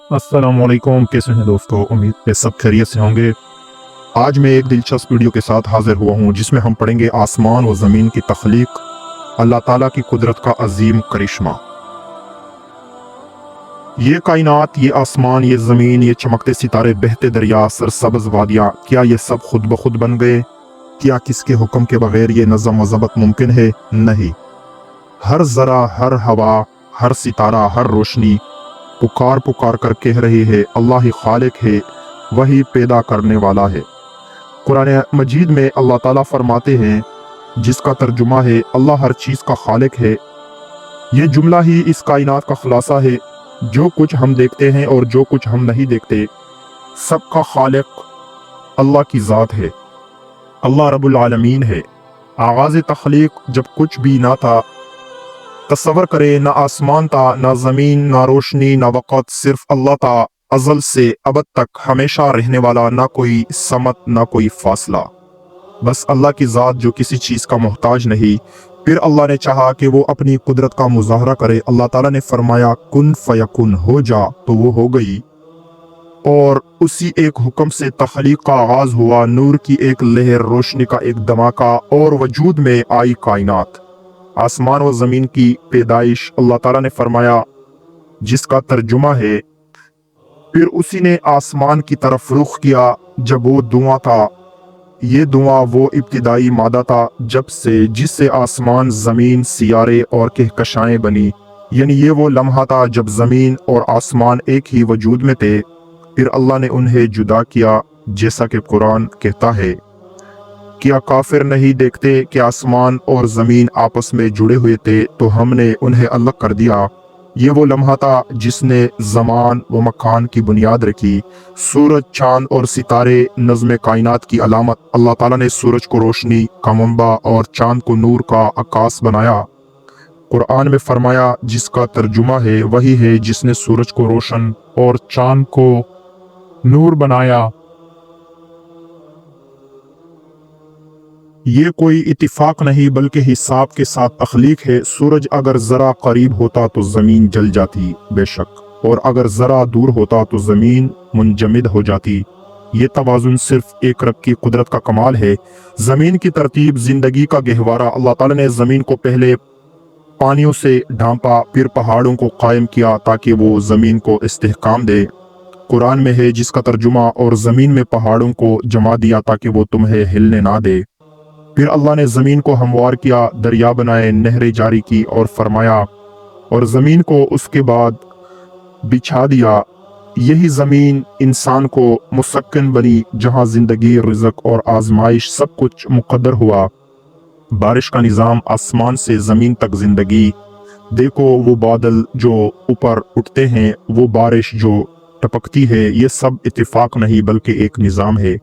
अस्सलाम वालेकुम। कैसे हैं दोस्तों? उम्मीद है सब खैरियत से होंगे। आज मैं एक दिलचस्प वीडियो के साथ हाजिर हुआ हूँ जिसमें हम पढ़ेंगे आसमान और ज़मीन की तख्लीक, अल्लाह ताला की कुदरत का अजीम करिश्मा। ये कायनात, ये आसमान, ये ज़मीन, ये चमकते सितारे, बहते दरिया, सरसब्ज़ वादियाँ, क्या ये सब खुद ब खुद बन गए? क्या किसके हुक्म के बगैर ये नज़म व ज़बत मुमकिन है? नहीं। हर ज़रा, हर हवा, हर सितारा, हर रोशनी पुकार पुकार कर कह रही है अल्लाह ही खालिक है, वही पैदा करने वाला है। कुरान मजीद में अल्लाह ताला फरमाते हैं, जिसका तर्जुमा है अल्लाह हर चीज़ का खालिक है। ये जुमला ही इस कायनात का खुलासा है। जो कुछ हम देखते हैं और जो कुछ हम नहीं देखते, सबका खालिक अल्लाह की ज़ात है। अल्लाह रब्बुल आलमीन है। आगाज़ तख्लीक जब कुछ भी ना था, तसव्वुर करे, ना आसमान था, ना ज़मीन, ना रोशनी, ना वक़्त, सिर्फ अल्लाह था। अज़ल से अबद तक हमेशा रहने वाला, ना कोई समत, ना कोई फासला, बस अल्लाह की ज़ात जो किसी चीज़ का मोहताज नहीं। फिर अल्लाह ने चाहा कि वो अपनी कुदरत का मुज़ाहरा करे। अल्लाह ताला ने फरमाया कुन फयकुन, हो जा, तो वो हो गई। और उसी एक हुक्म से तख्लीक का आगाज़ हुआ। नूर की एक लहर, रोशनी का एक धमाका, और वजूद में आई कायनात। आसमान व ज़मीन की पैदाइश अल्लाह ताला ने फरमाया, जिसका तर्जुमा है, फिर उसी ने आसमान की तरफ रुख किया जब वो धुआं था। ये धुआं वो इब्तिदाई मादा था जिससे आसमान, ज़मीन, सियारे और कहकशाएं बनी। यानी ये वो लम्हा था जब ज़मीन और आसमान एक ही वजूद में थे। फिर अल्लाह ने उन्हें जुदा किया, जैसा कि कुरान कहता है, क्या काफिर नहीं देखते कि आसमान और ज़मीन आपस में जुड़े हुए थे, तो हमने उन्हें अलग कर दिया। ये वो लम्हा था जिसने ज़मान व मकान की बुनियाद रखी। सूरज, चांद और सितारे नज़्म कायनात की अलामत। अल्लाह ताला ने सूरज को रोशनी का मंबा और चांद को नूर का आकाश बनाया। कुरान में फरमाया, जिसका तर्जुमा है वही है जिसने सूरज को रोशन और चांद को नूर बनाया। ये कोई इत्तिफाक नहीं बल्कि हिसाब के साथ तख्लीक है। सूरज अगर ज़रा करीब होता तो ज़मीन जल जाती, बेशक, और अगर ज़रा दूर होता तो ज़मीन मुंजमद हो जाती। ये तवाज़ुन सिर्फ एक रब की कुदरत का कमाल है। ज़मीन की तरतीब, ज़िंदगी का गहवारा। अल्लाह ताला ने ज़मीन को पहले पानियों से ढांपा, फिर पहाड़ों को कायम किया ताकि वो ज़मीन को इस्तेहकाम दे। कुरान में है, जिसका तर्जुमा, और ज़मीन में पहाड़ों को जमा दिया ताकि वो तुम्हें हिलने ना दे। फिर अल्लाह ने ज़मीन को हमवार किया, दरिया बनाए, नहरें जारी की, और फरमाया, और ज़मीन को उसके बाद बिछा दिया। यही ज़मीन इंसान को मुसक्किन बनी, जहाँ ज़िंदगी, रिज़्क और आजमाइश सब कुछ मुक़द्दर हुआ। बारिश का निज़ाम, आसमान से ज़मीन तक ज़िंदगी। देखो वो बादल जो ऊपर उठते हैं, वो बारिश जो टपकती है, ये सब इत्तिफाक नहीं बल्कि एक निज़ाम है।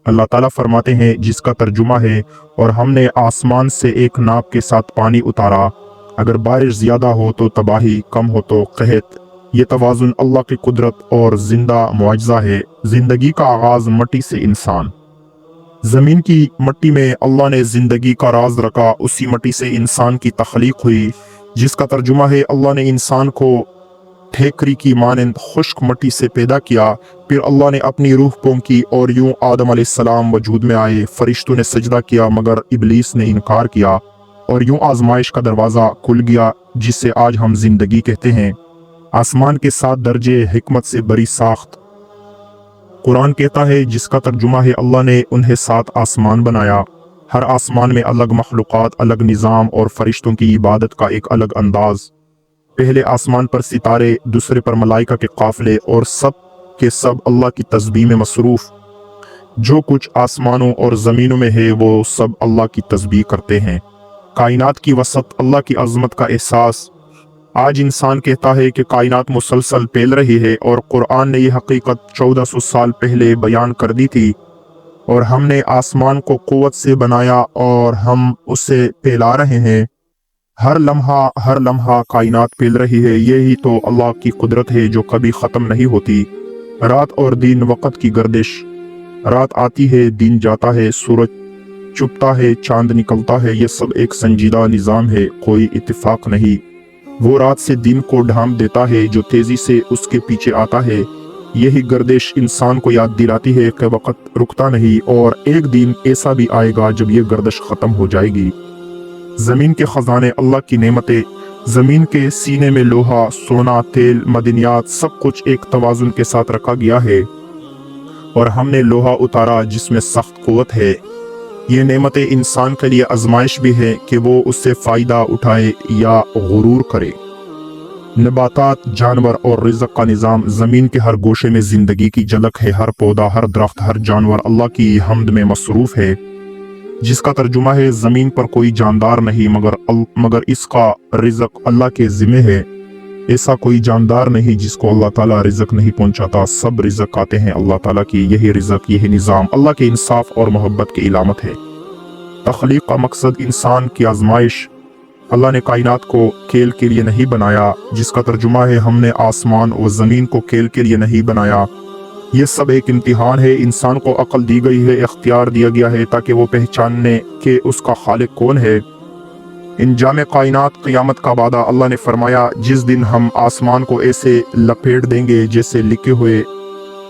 अल्लाह ताला फरमाते हैं, जिसका तर्जुमा है, और हमने आसमान से एक नाप के साथ पानी उतारा। अगर बारिश ज़्यादा हो तो तबाही, कम हो तो कहत। ये तवाज़ुन अल्लाह की कुदरत और जिंदा मुआजिज़ा है। ज़िंदगी का आगाज़ मट्टी से इंसान। ज़मीन की मट्टी में अल्लाह ने ज़िंदगी का राज रखा। उसी मट्टी से इंसान की तख्लीक हुई। जिसका तर्जुमा है, अल्लाह ने इंसान को ठेकरी की मानंद खुश्क मट्टी से पैदा किया। फिर अल्लाह ने अपनी रूह फूंकी और यूं आदम अलैहिस्सलाम वजूद में आए। फरिश्तों ने सजदा किया मगर इब्लीस ने इनकार किया, और यूं आजमाइश का दरवाज़ा खुल गया, जिसे आज हम जिंदगी कहते हैं। आसमान के 7 दर्जे, हिकमत से बड़ी साख्त। कुरान कहता है, जिसका तर्जुमा है, अल्लाह ने उन्हें 7 आसमान बनाया। हर आसमान में अलग मखलूक़ात, अलग निज़ाम, और फरिश्तों की इबादत का एक अलग अंदाज। पहले आसमान पर सितारे, दूसरे पर मलाइका के काफिले, और सब के सब अल्लाह की तस्बीह में मसरूफ। जो कुछ आसमानों और ज़मीनों में है वो सब अल्लाह की तस्बीह करते हैं। कायनात की वसत, अल्लाह की अज़मत का एहसास। आज इंसान कहता है कि कायनात मुसलसल फैल रही है, और कुरान ने यह हकीकत 1400 साल पहले बयान कर दी थी। और हमने आसमान को क़ुव्वत से बनाया और हम उसे फैला रहे हैं। हर लम्हा कायनात फैल रही है। यही तो अल्लाह की कुदरत है जो कभी ख़त्म नहीं होती। रात और दिन, वक़्त की गर्दिश। रात आती है, दिन जाता है, सूरज चुपता है, चांद निकलता है। ये सब एक संजीदा निज़ाम है, कोई इत्तिफाक नहीं। वो रात से दिन को ढांप देता है जो तेजी से उसके पीछे आता है। यही गर्दिश इंसान को याद दिलाती है कि वक्त रुकता नहीं और एक दिन ऐसा भी आएगा जब ये गर्दिश खत्म हो जाएगी। जमीन के खजाने अल्लाह की नेमतें, जमीन के सीने में लोहा, सोना, तेल, मदनियात सब कुछ एक तवाजुन के साथ रखा गया है और हमने लोहा उतारा जिसमें सख्त कुव्वत है। ये नेमतें इंसान के लिए आजमाइश भी है कि वो उससे फायदा उठाए या गुरूर करे। नबातात, जानवर और रिज़्क़ का निज़ाम, ज़मीन के हर गोशे में ज़िंदगी की झलक है। हर पौधा, हर दरख्त, हर जानवर अल्लाह की हम्द में मसरूफ़ है, जिसका तर्जुमा है ज़मीन पर कोई जानदार नहीं मगर इसका रिज़्क़ अल्लाह के ज़िम्मे है। ऐसा कोई जानदार नहीं जिसको अल्लाह ताला रिज़्क़ नहीं पहुंचाता। सब रिज़्क़ आते हैं अल्लाह ताला की। यही रिज़्क़, यही निज़ाम अल्लाह के इंसाफ और मोहब्बत की इलामत है। तख्लीक का मकसद इंसान की आजमाइश। अल्लाह ने कायनात को खेल के लिए नहीं बनाया, जिसका तर्जुमा है हमने आसमान और ज़मीन को खेल के लिए नहीं बनाया। ये सब एक इम्तिहान है। इंसान को अक्ल दी गई है, इख्तियार दिया गया है ताकि वो पहचानने के उसका खालिक कौन है। इंजाम कायनात क़यामत का वादा अल्लाह ने फरमाया, जिस दिन हम आसमान को ऐसे लपेट देंगे जैसे लिखे हुए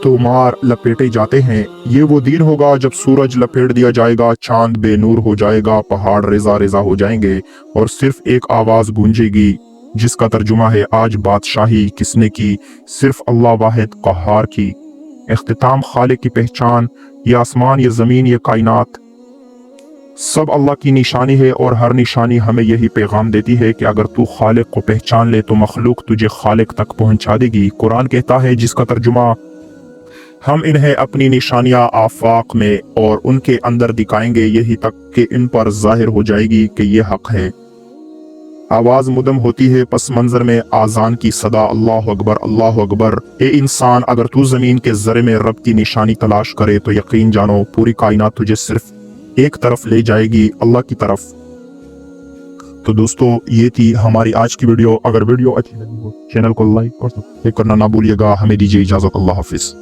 तोमार लपेटे जाते हैं। ये वो दिन होगा जब सूरज लपेट दिया जाएगा, चांद बेनूर हो जाएगा, पहाड़ रेजा रेजा हो जाएंगे और सिर्फ एक आवाज गूंजेगी जिसका तर्जुमा है, आज बादशाही किसने की? सिर्फ अल्लाह वाहिद क़हार की। इख्तिताम, खालिक की पहचान। ये आसमान, ये ज़मीन, ये कायनात सब अल्लाह की निशानी है और हर निशानी हमें यही पैगाम देती है कि अगर तू खालिक को पहचान ले तो मखलूक तुझे खालिक तक पहुंचा देगी। कुरान कहता है, जिसका तर्जुमा, हम इन्हें अपनी निशानियां आफाक में और उनके अंदर दिखाएंगे यही तक कि इन पर जाहिर हो जाएगी कि ये हक है। आवाज मुदम होती है पस मंजर में आजान की सदा, अल्लाह अकबर, अल्लाह अकबर। ए इंसान, अगर तू जमीन के जरे में रब की निशानी तलाश करे तो यकीन जानो पूरी कायनात तुझे सिर्फ एक तरफ ले जाएगी, अल्लाह की तरफ। तो दोस्तों, ये थी हमारी आज की वीडियो। अगर वीडियो अच्छी लगी हो चैनल को लाइक और सब्सक्राइब करना ना भूलिएगा। हमें दीजिए इजाजत। अल्लाह हाफिज।